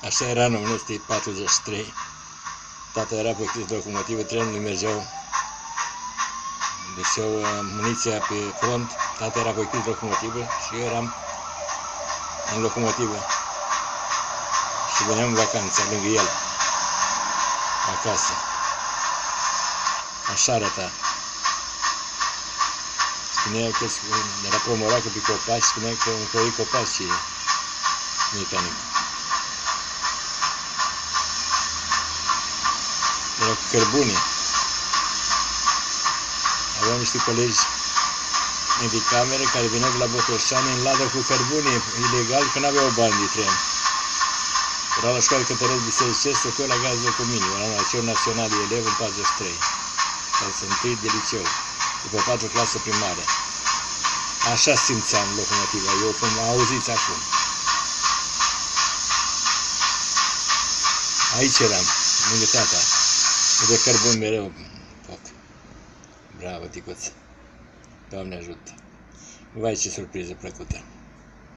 Așa era în 1943. Tata era pe locomotivă, trenurile mergeau, duceau muniția pe front, tata era pe locomotivă și eu eram în locomotivă și veneam în vacanță lângă el, acasă. Așa arăta. Spunea că era promoracă pe copaci, spunea că încoi copaci mecanicul. Era cu cărbune. Aveam niște colegi de cameră care veneau de la Botoșani în ladă cu cărbune, ilegal, că n-aveau bani de tren. Erau la școală cântăresc bisericesc, să la gază cu mine. Eram la liceu național de elev în 43. Care sunt întâi de liceu, după 4 clasă primară. Așa simțeam locomotiva, eu cum auziți acum. Aici eram, lângă tata. De cărbun mereu foc. Bravo, ticuță. Doamne ajută. Vai, ce surpriză plăcută.